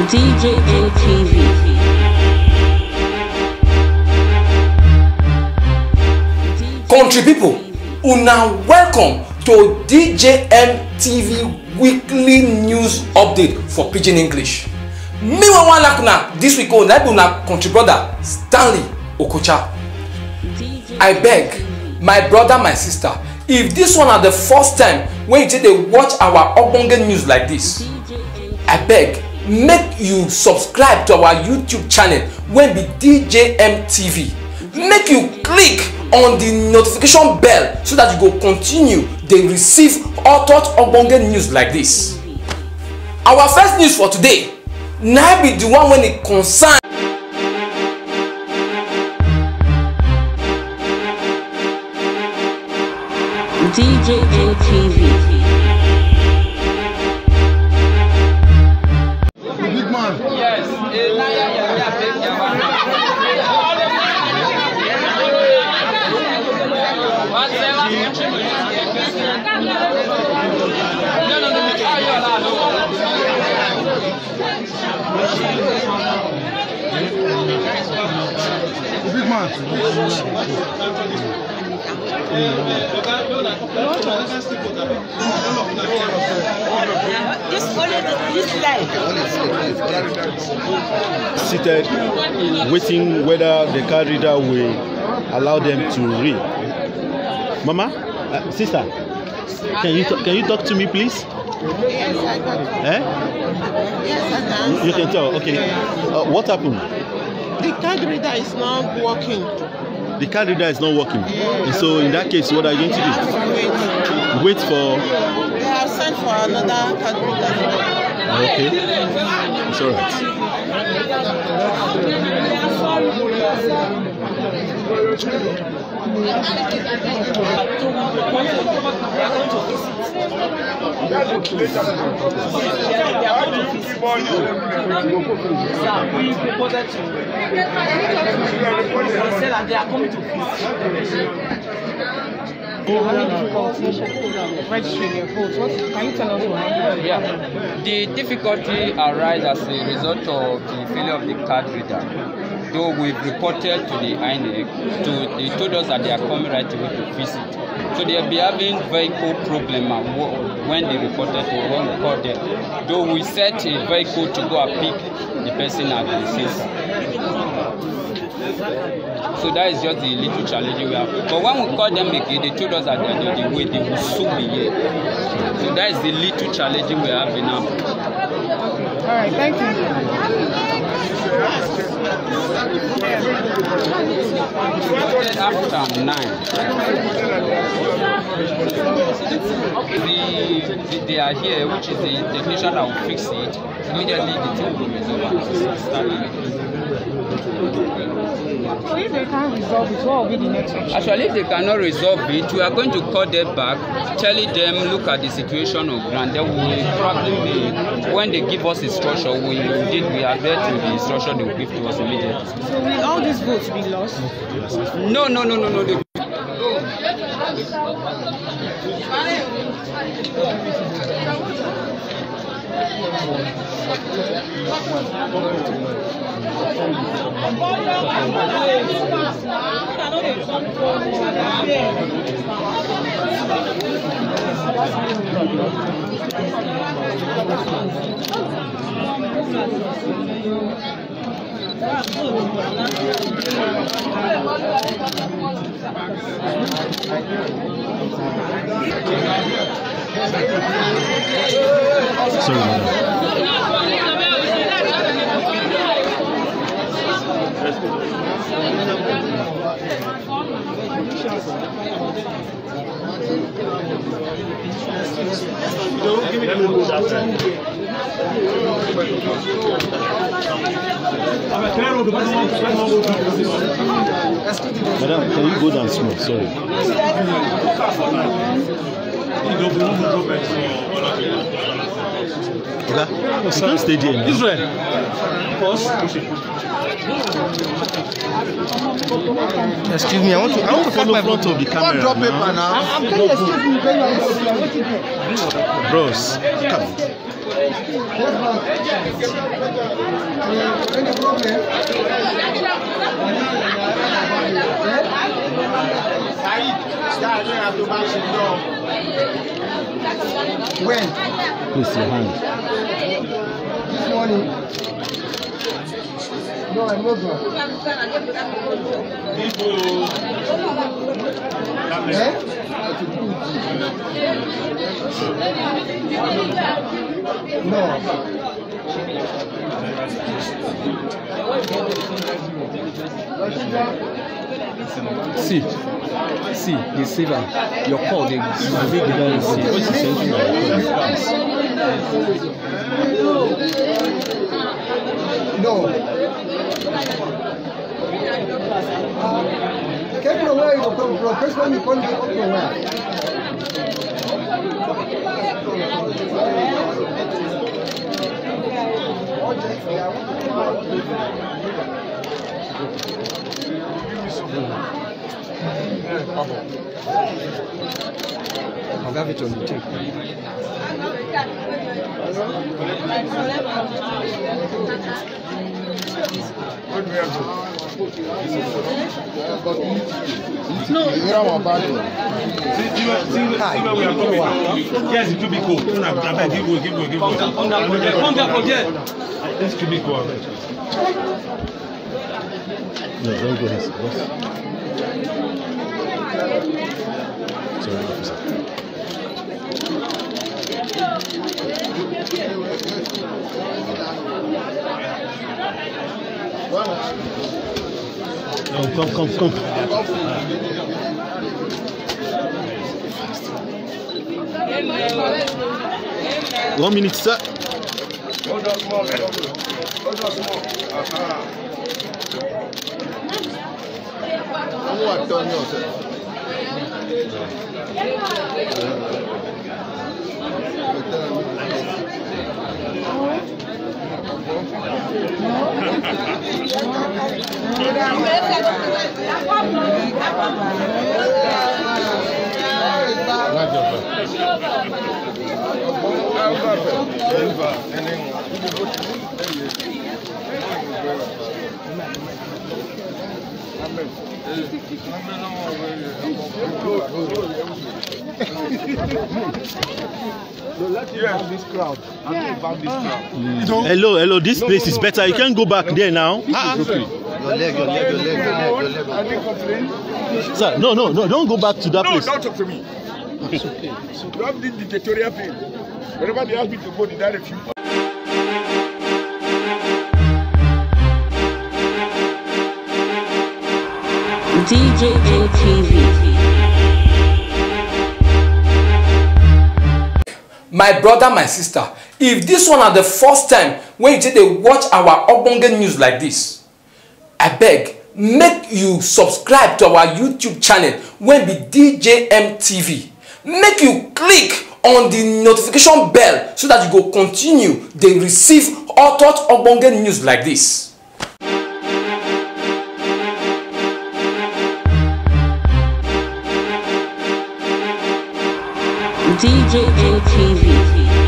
DJN TV. Country people, una welcome to DJN TV weekly news update for Pidgin English. Me wan like una this week on like una country brother Stanley Okocha. I beg my brother, my sister, if this one are the first time when you take dey watch our ogbonge news like this, I beg make you subscribe to our YouTube channel wey be DJN TV. Make you click on the notification bell so that you go continue dey receive all thought ogbonge news like this. Our first news for today na be the one when it concern DJN TV. Big man. Yes, Big man. Seated, waiting whether the card reader will allow them to read. Mama, sister, can you talk to me, please? Yes, I can. Yes, I can. You can talk. Okay. What happened? The card reader is not working. The card reader is not working. And so in that case, what are you going to do? Wait for. They have sent for another card reader. Okay. It's all right. Registering your votes. What can you tell us why? yeah. The difficulty arises as a result of the failure of the card reader. Though we've reported to the INEC, they told us that they are coming right away to visit. So they'll be having vehicle problem when they reported to when we called them. Though we set a vehicle to go and pick the person at the scene. So that is just the little challenge we have. But when we called them again, they told us that they are on the way, they will soon be here. So that is the little challenge we have now. Alright, thank you. After 9, they are here, which is the technician that will fix it. Immediately the thing will resolve and start. So if they can't resolve it, what will be the next action? Actually, if they cannot resolve it, we are going to call them back, telling them look at the situation of ground. Then we will probably, when they give us instruction, we adhere to the instruction they will give to us immediately. So will all these votes be lost? No. Sorry, madam. Madam, can you go down small? Sorry. Okay. You can't stay there. Israel. Excuse me, I want to follow front of the camera. drop paper now. I'm telling you, excuse me, very well. Bros, come. Any problem? When? Please, your hand. This morning. No, I'm not going. Eh? No. See, the silver, your call, they make the balance. What's the century? No. Came from where you come from. First one you call me up from where? I'll have it on the tape. No. Yes, it will be cool. Give This could be cool. No, don't go ahead. Sorry, officer. No, come. 1 minute, sir. Hold on small. What done yourself? Hello, this place is better. You can't go back there now. Your leg. Sir, no, don't go back to that place. No, don't talk to me. It's okay. You have this dictatorial thing. Whenever they ask me to go, did I refuse? DJ ATV. My brother, my sister, if this one are the first time when you take a watch our Ogbonge news like this, I beg, make you subscribe to our YouTube channel when be DJM TV. Make you click on the notification bell so that you go continue to receive all thought Ogbonge news like this. DJ ATV.